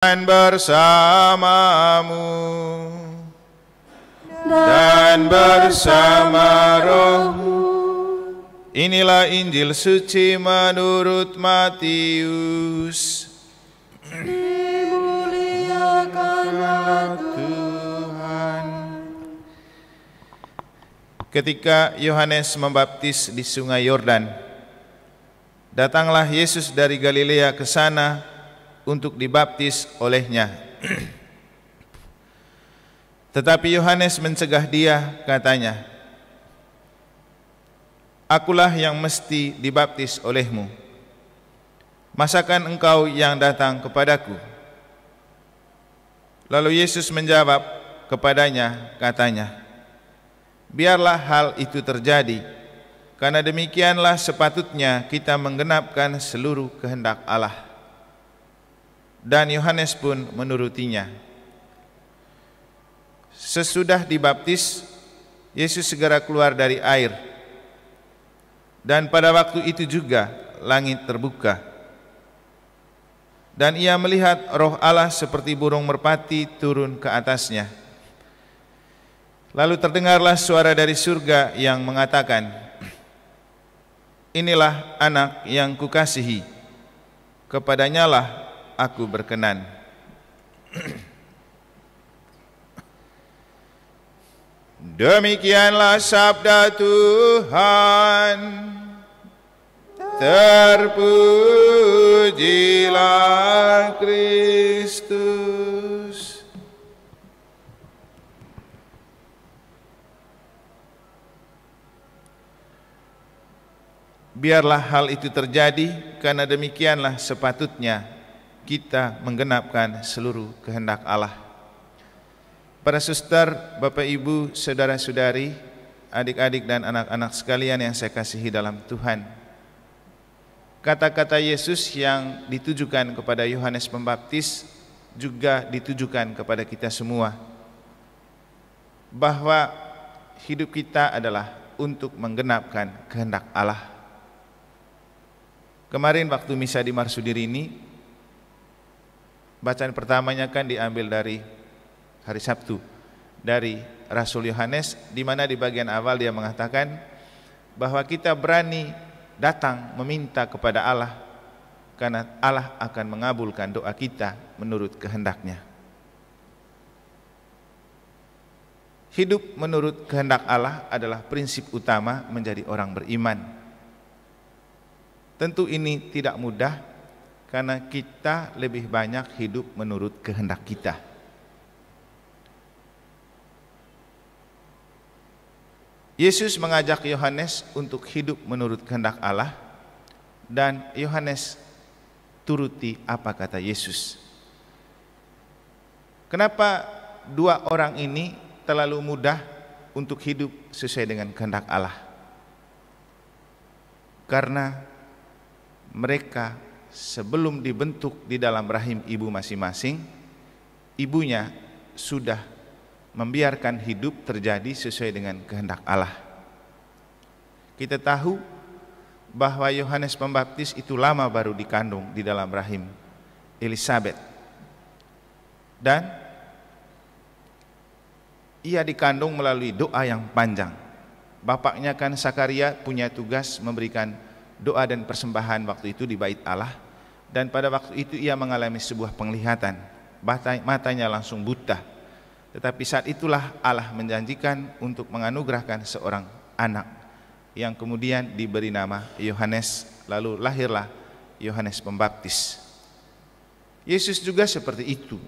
dan bersamamu dan bersama rohmu. Inilah Injil suci menurut Matius. Dimuliakanlah Tuhan. Ketika Yohanes membaptis di Sungai Yordan, datanglah Yesus dari Galilea ke sana untuk dibaptis olehnya. Tetapi Yohanes mencegah dia, katanya, "Akulah yang mesti dibaptis olehmu. Masakan engkau yang datang kepadaku?" Lalu Yesus menjawab kepadanya, katanya, "Biarlah hal itu terjadi, karena demikianlah sepatutnya kita menggenapkan seluruh kehendak Allah." Dan Yohanes pun menurutinya. Sesudah dibaptis, Yesus segera keluar dari air. Dan pada waktu itu juga langit terbuka. Dan ia melihat Roh Allah seperti burung merpati turun ke atasnya. Lalu terdengarlah suara dari surga yang mengatakan, "Inilah anak yang kukasihi, kepadanyalah aku berkenan." Demikianlah sabda Tuhan. Terpujilah Kristus. Biarlah hal itu terjadi, karena demikianlah sepatutnya kita menggenapkan seluruh kehendak Allah. Para suster, Bapak Ibu, saudara-saudari, adik-adik dan anak-anak sekalian yang saya kasihi dalam Tuhan, kata-kata Yesus yang ditujukan kepada Yohanes Pembaptis juga ditujukan kepada kita semua, bahwa hidup kita adalah untuk menggenapkan kehendak Allah. Kemarin waktu misa di Marsudiri ini, bacaan pertamanya kan diambil dari hari Sabtu, dari Rasul Yohanes, di mana di bagian awal dia mengatakan bahwa kita berani datang meminta kepada Allah, karena Allah akan mengabulkan doa kita menurut kehendaknya. Hidup menurut kehendak Allah adalah prinsip utama menjadi orang beriman. Tentu ini tidak mudah, karena kita lebih banyak hidup menurut kehendak kita. Yesus mengajak Yohanes untuk hidup menurut kehendak Allah, dan Yohanes turuti apa kata Yesus. Kenapa dua orang ini terlalu mudah untuk hidup sesuai dengan kehendak Allah? Karena mereka sebelum dibentuk di dalam rahim ibu masing-masing, ibunya sudah membiarkan hidup terjadi sesuai dengan kehendak Allah. Kita tahu bahwa Yohanes Pembaptis itu lama baru dikandung di dalam rahim Elisabet, dan ia dikandung melalui doa yang panjang. Bapaknya kan Sakaria punya tugas memberikan doa dan persembahan waktu itu di bait Allah, dan pada waktu itu ia mengalami sebuah penglihatan, matanya langsung buta. Tetapi saat itulah Allah menjanjikan untuk menganugerahkan seorang anak yang kemudian diberi nama Yohanes, lalu lahirlah Yohanes Pembaptis. Yesus juga seperti itu.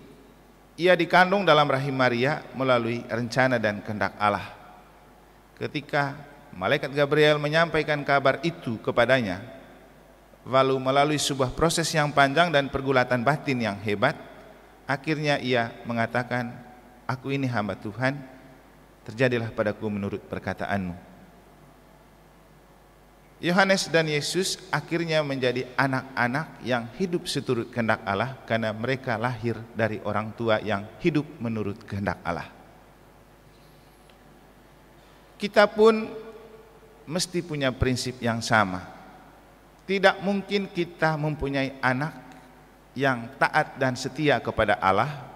Ia dikandung dalam rahim Maria melalui rencana dan kehendak Allah. Ketika malaikat Gabriel menyampaikan kabar itu kepadanya, lalu melalui sebuah proses yang panjang dan pergulatan batin yang hebat, akhirnya ia mengatakan, "Aku ini hamba Tuhan, terjadilah padaku menurut perkataanmu." Yohanes dan Yesus akhirnya menjadi anak-anak yang hidup seturut kehendak Allah, karena mereka lahir dari orang tua yang hidup menurut kehendak Allah. Kita pun mesti punya prinsip yang sama. Tidak mungkin kita mempunyai anak yang taat dan setia kepada Allah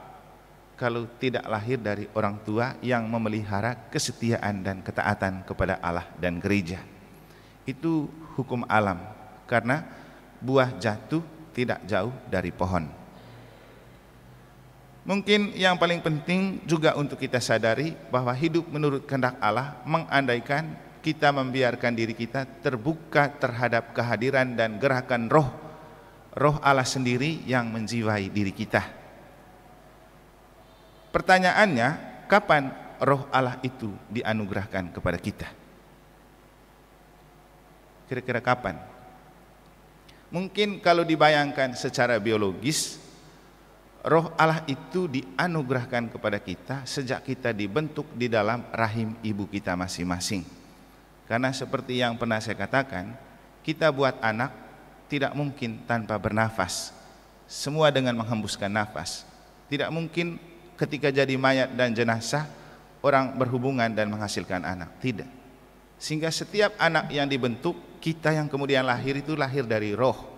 kalau tidak lahir dari orang tua yang memelihara kesetiaan dan ketaatan kepada Allah dan gereja. Itu hukum alam, karena buah jatuh tidak jauh dari pohon. Mungkin yang paling penting juga untuk kita sadari bahwa hidup menurut kehendak Allah mengandaikan kita membiarkan diri kita terbuka terhadap kehadiran dan gerakan roh Allah sendiri yang menjiwai diri kita. Pertanyaannya, kapan roh Allah itu dianugerahkan kepada kita? Kira-kira kapan? Mungkin kalau dibayangkan secara biologis, roh Allah itu dianugerahkan kepada kita sejak kita dibentuk di dalam rahim ibu kita masing-masing. Karena seperti yang pernah saya katakan, kita buat anak tidak mungkin tanpa bernafas. Semua dengan menghembuskan nafas. Tidak mungkin ketika jadi mayat dan jenazah orang berhubungan dan menghasilkan anak. Tidak. Sehingga setiap anak yang dibentuk, kita yang kemudian lahir itu lahir dari roh.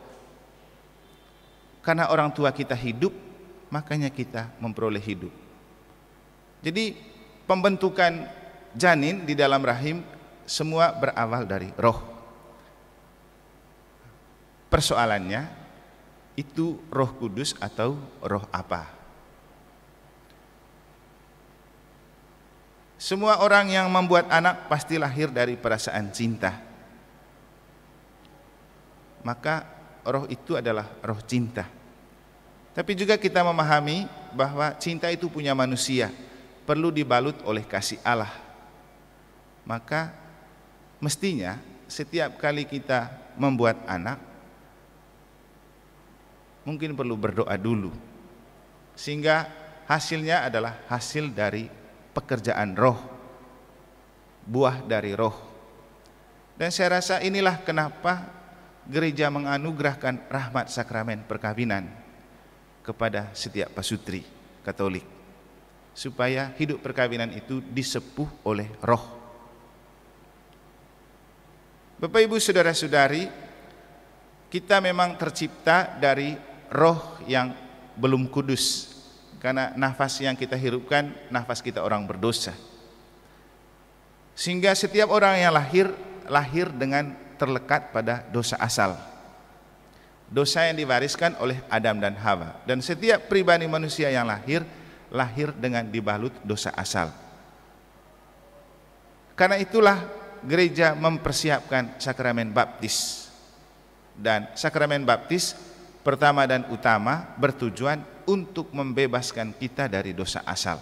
Karena orang tua kita hidup, makanya kita memperoleh hidup. Jadi pembentukan janin di dalam rahim semua berawal dari roh. Persoalannya, itu Roh Kudus atau roh apa? Semua orang yang membuat anak pasti lahir dari perasaan cinta. Maka roh itu adalah roh cinta. Tapi juga kita memahami bahwa cinta itu punya manusia, perlu dibalut oleh kasih Allah. Maka mestinya setiap kali kita membuat anak, mungkin perlu berdoa dulu, sehingga hasilnya adalah hasil dari pekerjaan roh, buah dari roh. Dan saya rasa inilah kenapa gereja menganugerahkan rahmat sakramen perkawinan kepada setiap pasutri Katolik, supaya hidup perkawinan itu disepuh oleh roh. Bapak Ibu saudara-saudari, kita memang tercipta dari roh yang belum kudus, karena nafas yang kita hirupkan nafas kita orang berdosa. Sehingga setiap orang yang lahir dengan terlekat pada dosa asal, dosa yang diwariskan oleh Adam dan Hawa. Dan setiap pribadi manusia yang lahir dengan dibalut dosa asal. Karena itulah gereja mempersiapkan sakramen baptis. Dan sakramen baptis pertama dan utama bertujuan untuk membebaskan kita dari dosa asal.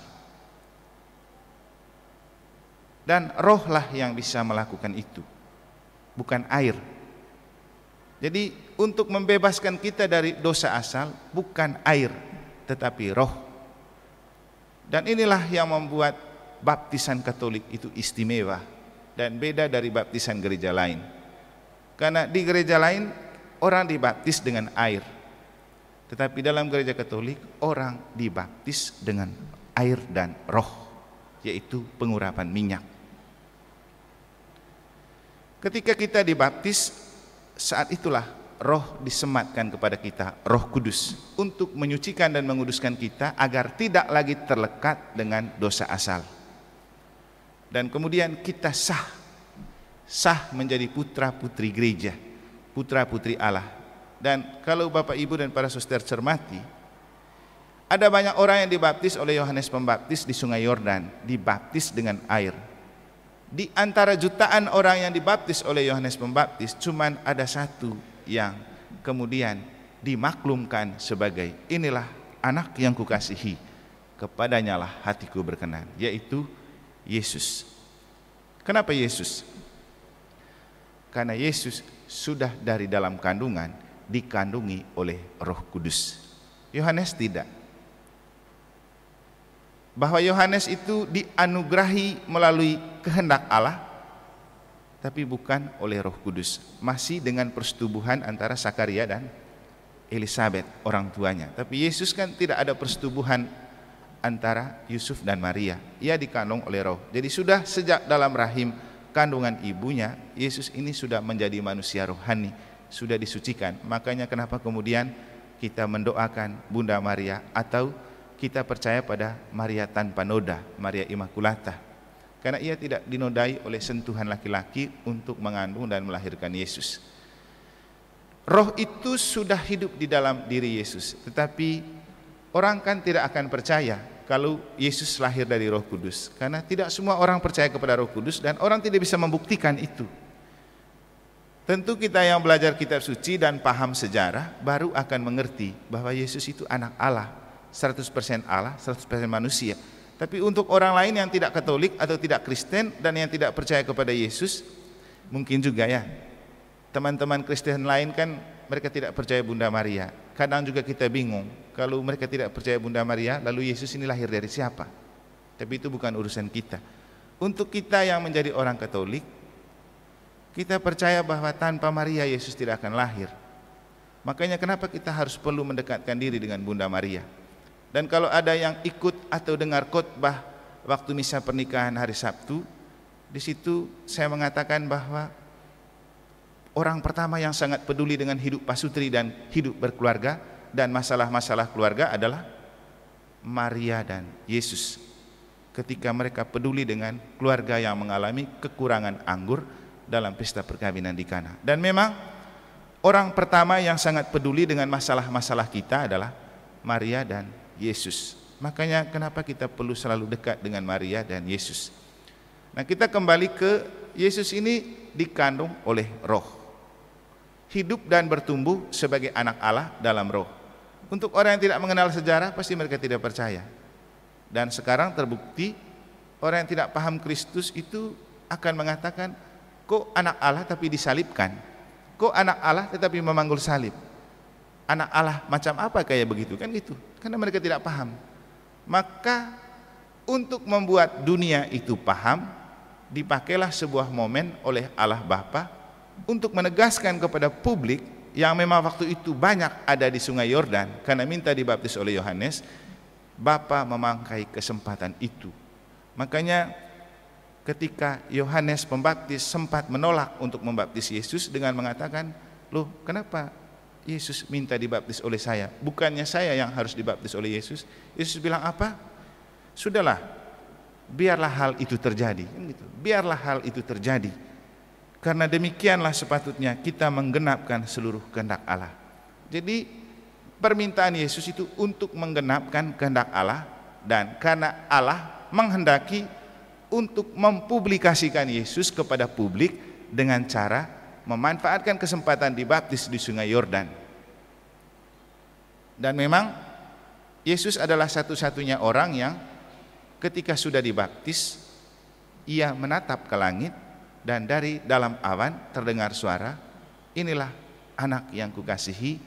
Dan rohlah yang bisa melakukan itu, bukan air. Jadi untuk membebaskan kita dari dosa asal bukan air, tetapi roh. Dan inilah yang membuat baptisan Katolik itu istimewa dan beda dari baptisan gereja lain. Karena di gereja lain orang dibaptis dengan air, tetapi dalam gereja Katolik orang dibaptis dengan air dan roh, yaitu pengurapan minyak. Ketika kita dibaptis, saat itulah roh disematkan kepada kita, Roh Kudus, untuk menyucikan dan menguduskan kita agar tidak lagi terlekat dengan dosa asal. Dan kemudian kita sah menjadi putra-putri gereja, putra-putri Allah. Dan kalau Bapak Ibu dan para saudara cermati, ada banyak orang yang dibaptis oleh Yohanes Pembaptis di Sungai Yordan, dibaptis dengan air. Di antara jutaan orang yang dibaptis oleh Yohanes Pembaptis, cuman ada satu yang kemudian dimaklumkan sebagai inilah anak yang kukasihi, kepadanya lah hatiku berkenan, yaitu Yesus. Kenapa Yesus? Karena Yesus sudah dari dalam kandungan dikandungi oleh Roh Kudus. Yohanes tidak. Bahwa Yohanes itu dianugerahi melalui kehendak Allah, tapi bukan oleh Roh Kudus. Masih dengan persetubuhan antara Sakaria dan Elisabet, orang tuanya. Tapi Yesus kan tidak ada persetubuhan antara Yusuf dan Maria. Ia dikandung oleh Roh. Jadi sudah sejak dalam rahim kandungan ibunya, Yesus ini sudah menjadi manusia rohani, sudah disucikan. Makanya kenapa kemudian kita mendoakan Bunda Maria atau kita percaya pada Maria tanpa noda, Maria Immaculata. Karena ia tidak dinodai oleh sentuhan laki-laki untuk mengandung dan melahirkan Yesus. Roh itu sudah hidup di dalam diri Yesus, tetapi orang kan tidak akan percaya kalau Yesus lahir dari Roh Kudus, karena tidak semua orang percaya kepada Roh Kudus dan orang tidak bisa membuktikan itu. Tentu kita yang belajar kitab suci dan paham sejarah baru akan mengerti bahwa Yesus itu anak Allah, 100% Allah, 100% manusia. Tapi untuk orang lain yang tidak Katolik atau tidak Kristen dan yang tidak percaya kepada Yesus, mungkin juga ya, teman-teman Kristen lain kan mereka tidak percaya Bunda Maria. Kadang juga kita bingung, kalau mereka tidak percaya Bunda Maria, lalu Yesus ini lahir dari siapa? Tapi itu bukan urusan kita. Untuk kita yang menjadi orang Katolik, kita percaya bahwa tanpa Maria Yesus tidak akan lahir. Makanya kenapa kita harus perlu mendekatkan diri dengan Bunda Maria. Dan kalau ada yang ikut atau dengar khotbah waktu misa pernikahan hari Sabtu, di situ saya mengatakan bahwa orang pertama yang sangat peduli dengan hidup pasutri dan hidup berkeluarga dan masalah-masalah keluarga adalah Maria dan Yesus. Ketika mereka peduli dengan keluarga yang mengalami kekurangan anggur dalam pesta perkawinan di Kana. Dan memang orang pertama yang sangat peduli dengan masalah-masalah kita adalah Maria dan Yesus. Makanya kenapa kita perlu selalu dekat dengan Maria dan Yesus. Nah, kita kembali ke Yesus ini dikandung oleh Roh. Hidup dan bertumbuh sebagai anak Allah dalam Roh. Untuk orang yang tidak mengenal sejarah pasti mereka tidak percaya. Dan sekarang terbukti orang yang tidak paham Kristus itu akan mengatakan, kok anak Allah tapi disalibkan? Kok anak Allah tetapi memanggul salib? Anak Allah macam apa kayak begitu? Kan gitu. Karena mereka tidak paham. Maka untuk membuat dunia itu paham, dipakailah sebuah momen oleh Allah Bapa untuk menegaskan kepada publik yang memang waktu itu banyak ada di Sungai Yordan karena minta dibaptis oleh Yohanes. Bapa memangkai kesempatan itu. Makanya ketika Yohanes Pembaptis sempat menolak untuk membaptis Yesus dengan mengatakan, loh kenapa Yesus minta dibaptis oleh saya? Bukannya saya yang harus dibaptis oleh Yesus? Yesus bilang apa? Sudahlah, biarlah hal itu terjadi. Biarlah hal itu terjadi. Karena demikianlah sepatutnya kita menggenapkan seluruh kehendak Allah. Jadi permintaan Yesus itu untuk menggenapkan kehendak Allah, dan karena Allah menghendaki untuk mempublikasikan Yesus kepada publik dengan cara memanfaatkan kesempatan dibaptis di Sungai Yordan. Dan memang Yesus adalah satu-satunya orang yang ketika sudah dibaptis, ia menatap ke langit dan dari dalam awan terdengar suara, inilah anak yang kukasihi,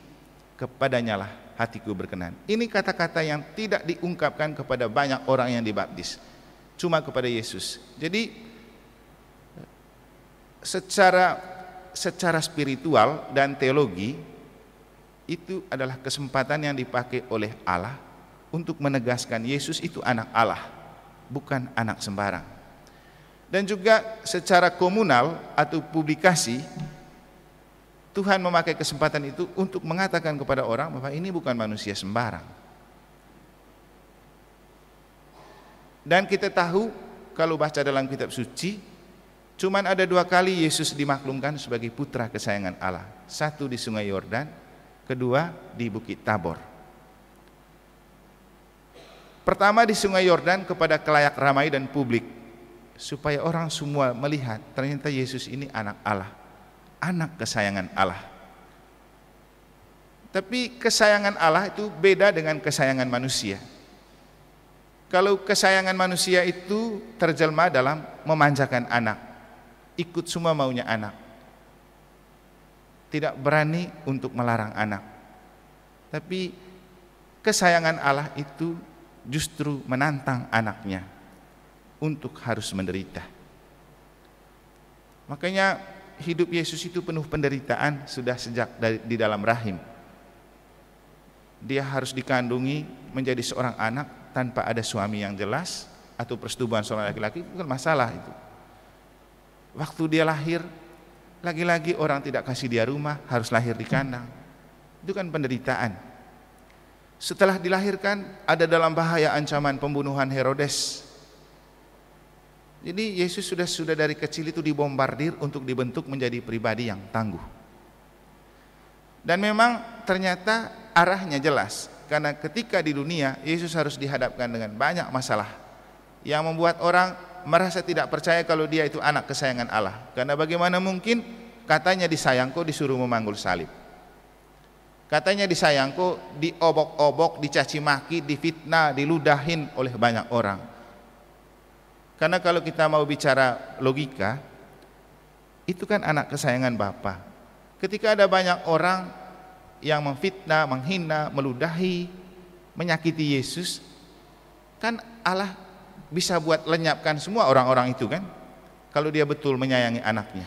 kepadanyalah hatiku berkenan. Ini kata-kata yang tidak diungkapkan kepada banyak orang yang dibaptis, cuma kepada Yesus. Jadi secara spiritual dan teologi itu adalah kesempatan yang dipakai oleh Allah untuk menegaskan Yesus itu anak Allah, bukan anak sembarang. Dan juga secara komunal atau publikasi, Tuhan memakai kesempatan itu untuk mengatakan kepada orang bahwa ini bukan manusia sembarang. Dan kita tahu kalau baca dalam kitab suci, cuman ada 2 kali Yesus dimaklumkan sebagai putra kesayangan Allah. Satu di Sungai Yordan, kedua di Bukit Tabor. Pertama di Sungai Yordan kepada khalayak ramai dan publik, supaya orang semua melihat ternyata Yesus ini anak Allah, anak kesayangan Allah. Tapi kesayangan Allah itu beda dengan kesayangan manusia. Kalau kesayangan manusia itu terjelma dalam memanjakan anak, ikut semua maunya anak, tidak berani untuk melarang anak. Tapi kesayangan Allah itu justru menantang anaknya untuk harus menderita. Makanya hidup Yesus itu penuh penderitaan sudah sejak di dalam rahim. Dia harus dikandungi menjadi seorang anak tanpa ada suami yang jelas atau persetubuhan seorang laki-laki, bukan masalah itu. Waktu dia lahir, lagi-lagi orang tidak kasih dia rumah, harus lahir di kandang. Itu kan penderitaan. Setelah dilahirkan ada dalam bahaya ancaman pembunuhan Herodes. Jadi Yesus sudah dari kecil itu dibombardir untuk dibentuk menjadi pribadi yang tangguh. Dan memang ternyata arahnya jelas, karena ketika di dunia Yesus harus dihadapkan dengan banyak masalah yang membuat orang merasa tidak percaya kalau dia itu anak kesayangan Allah. Karena bagaimana mungkin katanya disayang kok disuruh memanggul salib. Katanya disayang kok diobok-obok, dicaci maki, difitnah, diludahin oleh banyak orang. Karena kalau kita mau bicara logika, itu kan anak kesayangan Bapa. Ketika ada banyak orang yang memfitnah, menghina, meludahi, menyakiti Yesus, kan Allah bisa buat lenyapkan semua orang-orang itu kan, kalau dia betul menyayangi anaknya.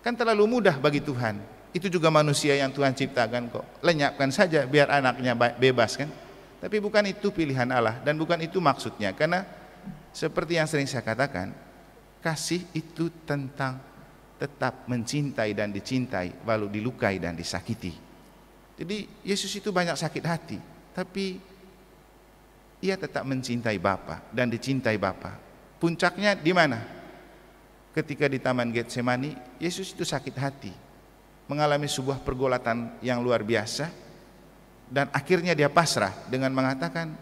Kan terlalu mudah bagi Tuhan. Itu juga manusia yang Tuhan ciptakan kok, lenyapkan saja biar anaknya bebas kan. Tapi bukan itu pilihan Allah dan bukan itu maksudnya. Karena seperti yang sering saya katakan, kasih itu tentang tetap mencintai dan dicintai, walau dilukai dan disakiti. Jadi Yesus itu banyak sakit hati, tapi ia tetap mencintai Bapa dan dicintai Bapa. Puncaknya di mana? Ketika di Taman Getsemani, Yesus itu sakit hati, mengalami sebuah pergulatan yang luar biasa, dan akhirnya dia pasrah dengan mengatakan,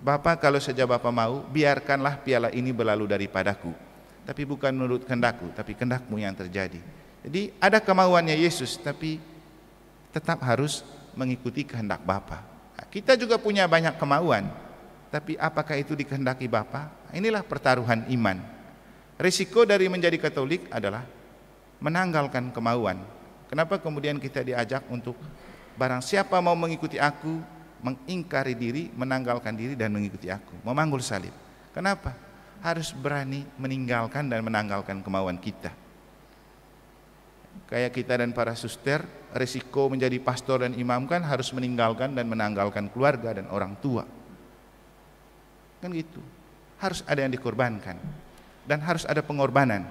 Bapa, kalau saja Bapa mau, biarkanlah piala ini berlalu daripadaku, tapi bukan menurut kehendakku, tapi kehendak-Mu yang terjadi. Jadi ada kemauannya Yesus, tapi tetap harus mengikuti kehendak Bapa. Nah, kita juga punya banyak kemauan, tapi apakah itu dikehendaki Bapa? Inilah pertaruhan iman. Risiko dari menjadi Katolik adalah menanggalkan kemauan. Kenapa kemudian kita diajak untuk barang siapa mau mengikuti aku, mengingkari diri, menanggalkan diri dan mengikuti aku, memanggul salib. Kenapa? Harus berani meninggalkan dan menanggalkan kemauan kita. Kayak kita dan para suster, resiko menjadi pastor dan imam kan harus meninggalkan dan menanggalkan keluarga dan orang tua. Kan gitu. Harus ada yang dikorbankan dan harus ada pengorbanan.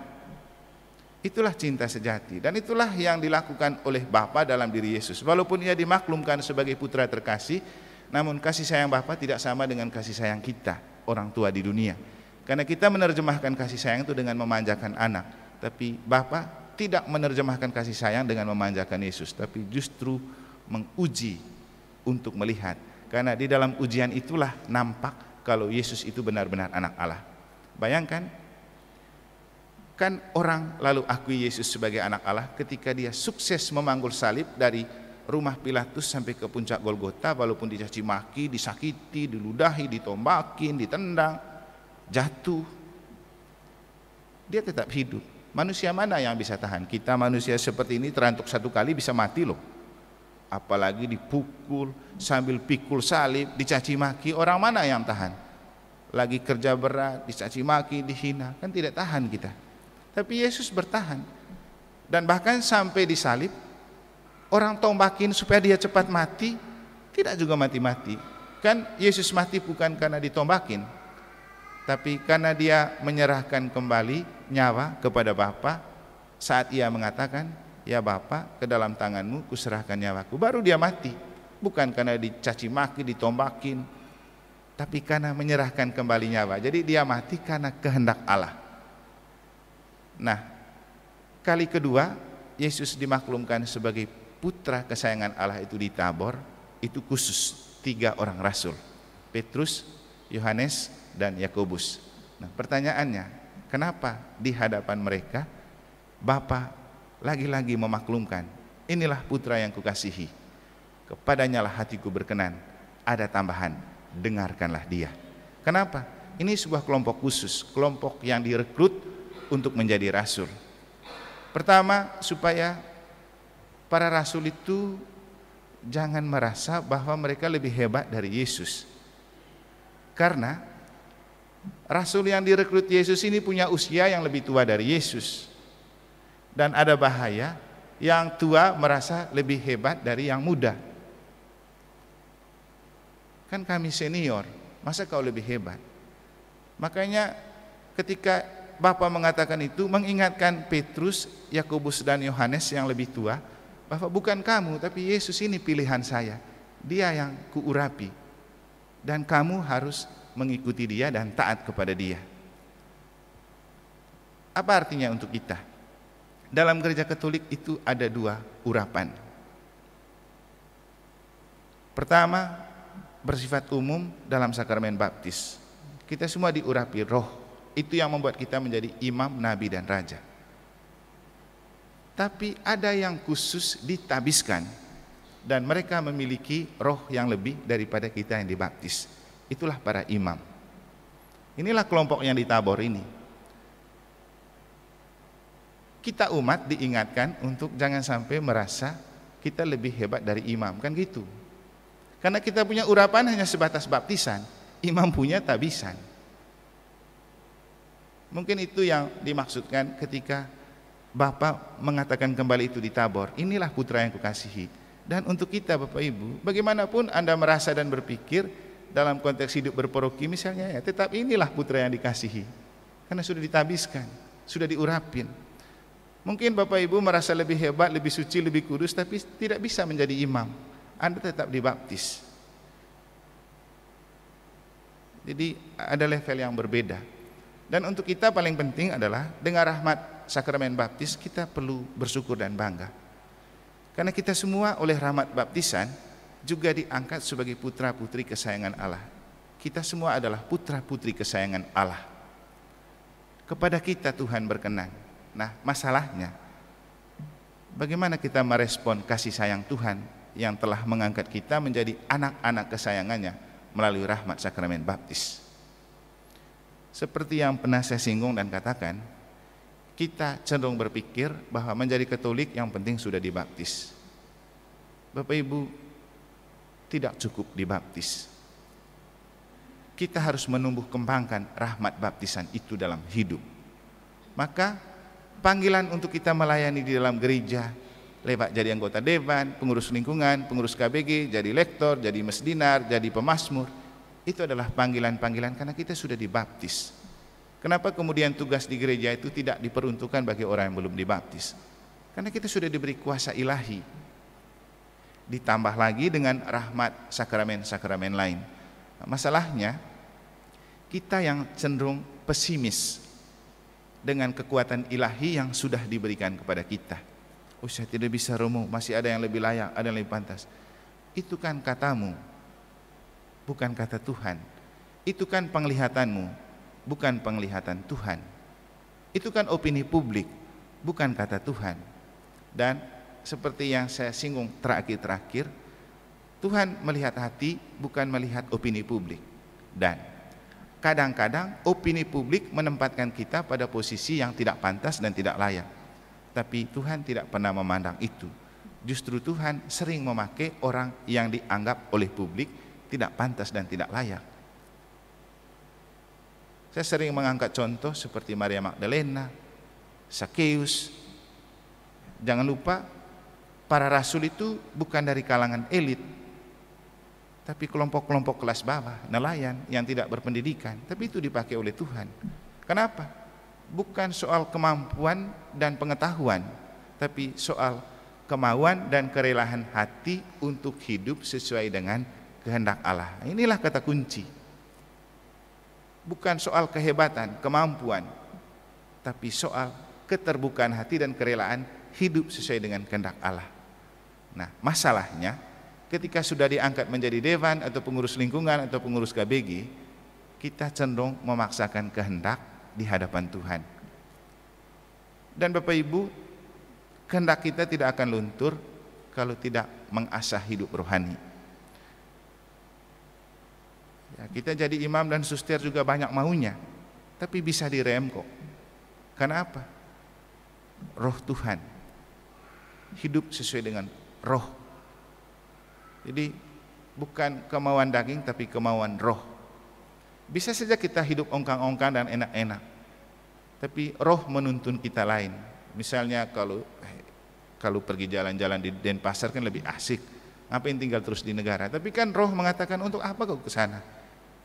Itulah cinta sejati, dan itulah yang dilakukan oleh Bapa dalam diri Yesus. Walaupun ia dimaklumkan sebagai putra terkasih, namun kasih sayang Bapa tidak sama dengan kasih sayang kita, orang tua di dunia. Karena kita menerjemahkan kasih sayang itu dengan memanjakan anak, tapi Bapa tidak menerjemahkan kasih sayang dengan memanjakan Yesus, tapi justru menguji untuk melihat. Karena di dalam ujian itulah nampak kalau Yesus itu benar-benar anak Allah. Bayangkan, kan orang lalu akui Yesus sebagai anak Allah ketika dia sukses memanggul salib dari rumah Pilatus sampai ke puncak Golgota, walaupun dicaci maki, disakiti, diludahi, ditombakin, ditendang, jatuh, dia tetap hidup. Manusia mana yang bisa tahan? Kita manusia seperti ini terantuk satu kali bisa mati loh. Apalagi dipukul, sambil pikul salib, dicaci maki, orang mana yang tahan? Lagi kerja berat, dicaci maki, dihina, kan tidak tahan kita. Tapi Yesus bertahan, dan bahkan sampai disalib, orang tombakin supaya dia cepat mati, tidak juga mati-mati. Kan Yesus mati bukan karena ditombakin, tapi karena dia menyerahkan kembali nyawa kepada Bapa saat ia mengatakan, ya Bapa, ke dalam tangan-Mu kuserahkan nyawaku. Baru dia mati, bukan karena dicaci maki, ditombakin, tapi karena menyerahkan kembali nyawa. Jadi dia mati karena kehendak Allah. Nah, kali kedua Yesus dimaklumkan sebagai putra kesayangan Allah itu di Tabor, itu khusus 3 orang rasul, Petrus, Yohanes, dan Yakobus. Nah, pertanyaannya, kenapa di hadapan mereka Bapa lagi-lagi memaklumkan, inilah putra yang kukasihi, kepadanya lah hatiku berkenan, ada tambahan, dengarkanlah dia. Kenapa? Ini sebuah kelompok khusus, kelompok yang direkrut untuk menjadi rasul. Pertama, supaya para rasul itu jangan merasa bahwa mereka lebih hebat dari Yesus. Karena rasul yang direkrut Yesus ini punya usia yang lebih tua dari Yesus. Dan ada bahaya yang tua merasa lebih hebat dari yang muda. Kan kami senior, masa kau lebih hebat? Makanya ketika Bapa mengatakan itu, mengingatkan Petrus, Yakobus, dan Yohanes yang lebih tua, bahwa bukan kamu, tapi Yesus ini pilihan saya. Dia yang kuurapi, dan kamu harus mengikuti dia dan taat kepada dia. Apa artinya untuk kita? Dalam gereja Katolik itu ada 2 urapan. Pertama, bersifat umum dalam sakramen baptis. Kita semua diurapi roh. Itu yang membuat kita menjadi imam, nabi, dan raja. Tapi ada yang khusus ditabiskan, dan mereka memiliki roh yang lebih daripada kita yang dibaptis. Itulah para imam. Inilah kelompok yang ditabor ini. Kita umat diingatkan untuk jangan sampai merasa kita lebih hebat dari imam, kan gitu. Karena kita punya urapan hanya sebatas baptisan, imam punya tabisan. Mungkin itu yang dimaksudkan ketika Bapa mengatakan kembali itu di Tabor, inilah putra yang kukasihi. Dan untuk kita Bapak Ibu, bagaimanapun Anda merasa dan berpikir dalam konteks hidup berparoki misalnya, ya, tetap inilah putra yang dikasihi. Karena sudah ditabiskan, sudah diurapin. Mungkin Bapak Ibu merasa lebih hebat, lebih suci, lebih kudus, tapi tidak bisa menjadi imam. Anda tetap dibaptis. Jadi ada level yang berbeda. Dan untuk kita paling penting adalah dengan rahmat sakramen baptis kita perlu bersyukur dan bangga. Karena kita semua oleh rahmat baptisan juga diangkat sebagai putra-putri kesayangan Allah. Kita semua adalah putra-putri kesayangan Allah. Kepada kita Tuhan berkenan. Nah, masalahnya bagaimana kita merespon kasih sayang Tuhan yang telah mengangkat kita menjadi anak-anak kesayangannya melalui rahmat sakramen baptis. Seperti yang pernah saya singgung dan katakan, kita cenderung berpikir bahwa menjadi Katolik yang penting sudah dibaptis. Bapak Ibu, tidak cukup dibaptis. Kita harus menumbuh kembangkan rahmat baptisan itu dalam hidup. Maka panggilan untuk kita melayani di dalam gereja lewat jadi anggota dewan, pengurus lingkungan, pengurus KBG, jadi lektor, jadi mesdinar, jadi pemazmur, itu adalah panggilan-panggilan karena kita sudah dibaptis. Kenapa kemudian tugas di gereja itu tidak diperuntukkan bagi orang yang belum dibaptis? Karena kita sudah diberi kuasa ilahi. Ditambah lagi dengan rahmat sakramen-sakramen lain. Masalahnya kita yang cenderung pesimis dengan kekuatan ilahi yang sudah diberikan kepada kita. Oh, saya tidak bisa romo, masih ada yang lebih layak, ada yang lebih pantas. Itu kan katamu, bukan kata Tuhan. Itu kan penglihatanmu, bukan penglihatan Tuhan. Itu kan opini publik, bukan kata Tuhan. Dan seperti yang saya singgung terakhir, Tuhan melihat hati, bukan melihat opini publik. Dan kadang-kadang opini publik menempatkan kita pada posisi yang tidak pantas dan tidak layak. Tapi Tuhan tidak pernah memandang itu. Justru Tuhan sering memakai orang yang dianggap oleh publik tidak pantas dan tidak layak. Saya sering mengangkat contoh seperti Maria Magdalena, Sakeus. Jangan lupa, para rasul itu bukan dari kalangan elit, tapi kelompok-kelompok kelas bawah, nelayan yang tidak berpendidikan. Tapi itu dipakai oleh Tuhan. Kenapa? Bukan soal kemampuan dan pengetahuan, tapi soal kemauan dan kerelaan hati untuk hidup sesuai dengan kehendak Allah. Inilah kata kunci. Bukan soal kehebatan, kemampuan, tapi soal keterbukaan hati dan kerelaan hidup sesuai dengan kehendak Allah. Nah, masalahnya ketika sudah diangkat menjadi dewan atau pengurus lingkungan atau pengurus KBG, kita cenderung memaksakan kehendak di hadapan Tuhan. Dan Bapak Ibu, kehendak kita tidak akan luntur kalau tidak mengasah hidup rohani. Ya, kita jadi imam dan suster juga banyak maunya, tapi bisa direm kok. Karena apa? Roh Tuhan, hidup sesuai dengan roh. Jadi bukan kemauan daging tapi kemauan roh. Bisa saja kita hidup ongkang-ongkang dan enak-enak, tapi roh menuntun kita lain. Misalnya kalau pergi jalan-jalan di Denpasar kan lebih asik, ngapain tinggal terus di negara. Tapi kan roh mengatakan, untuk apa kau ke sana?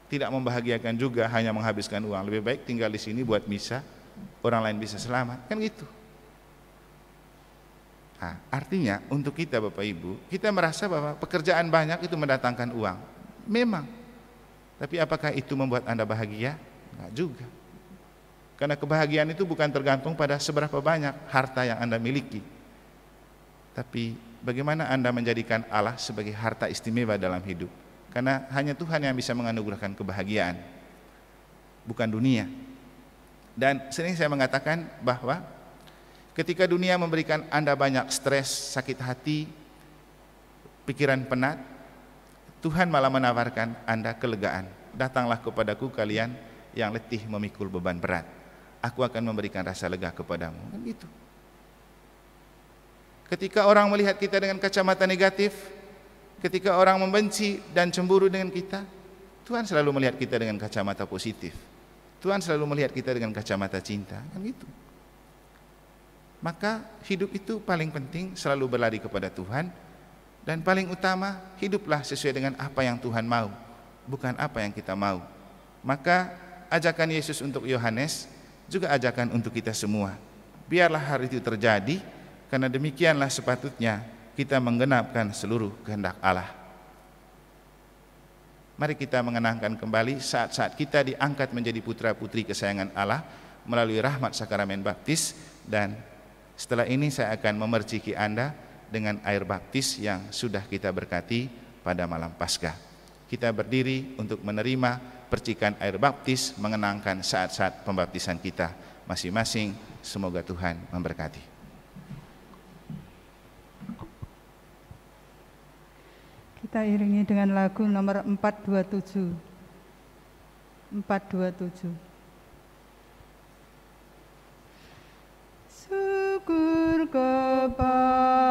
Tidak membahagiakan juga, hanya menghabiskan uang. Lebih baik tinggal di sini buat misa, orang lain bisa selamat, kan gitu. Nah, artinya untuk kita Bapak Ibu, kita merasa bahwa pekerjaan banyak itu mendatangkan uang. Memang. Tapi apakah itu membuat Anda bahagia? Enggak juga. Karena kebahagiaan itu bukan tergantung pada seberapa banyak harta yang Anda miliki. Tapi bagaimana Anda menjadikan Allah sebagai harta istimewa dalam hidup. Karena hanya Tuhan yang bisa menganugerahkan kebahagiaan, bukan dunia. Dan sering saya mengatakan bahwa ketika dunia memberikan Anda banyak stres, sakit hati, pikiran penat, Tuhan malah menawarkan Anda kelegaan. Datanglah kepadaku kalian yang letih memikul beban berat, aku akan memberikan rasa lega kepadamu. Kan gitu. Ketika orang melihat kita dengan kacamata negatif, ketika orang membenci dan cemburu dengan kita, Tuhan selalu melihat kita dengan kacamata positif. Tuhan selalu melihat kita dengan kacamata cinta, kan gitu. Maka hidup itu paling penting selalu berlari kepada Tuhan, dan paling utama hiduplah sesuai dengan apa yang Tuhan mau, bukan apa yang kita mau. Maka ajakan Yesus untuk Yohanes juga ajakan untuk kita semua. Biarlah hal itu terjadi, karena demikianlah sepatutnya kita menggenapkan seluruh kehendak Allah. Mari kita mengenangkan kembali saat-saat kita diangkat menjadi putra-putri kesayangan Allah melalui rahmat sakramen baptis. Dan setelah ini saya akan memerciki Anda dengan air baptis yang sudah kita berkati pada malam Paskah. Kita berdiri untuk menerima percikan air baptis, mengenangkan saat-saat pembaptisan kita masing-masing. Semoga Tuhan memberkati. Kita iringi dengan lagu nomor 427. 427. Syukur kepada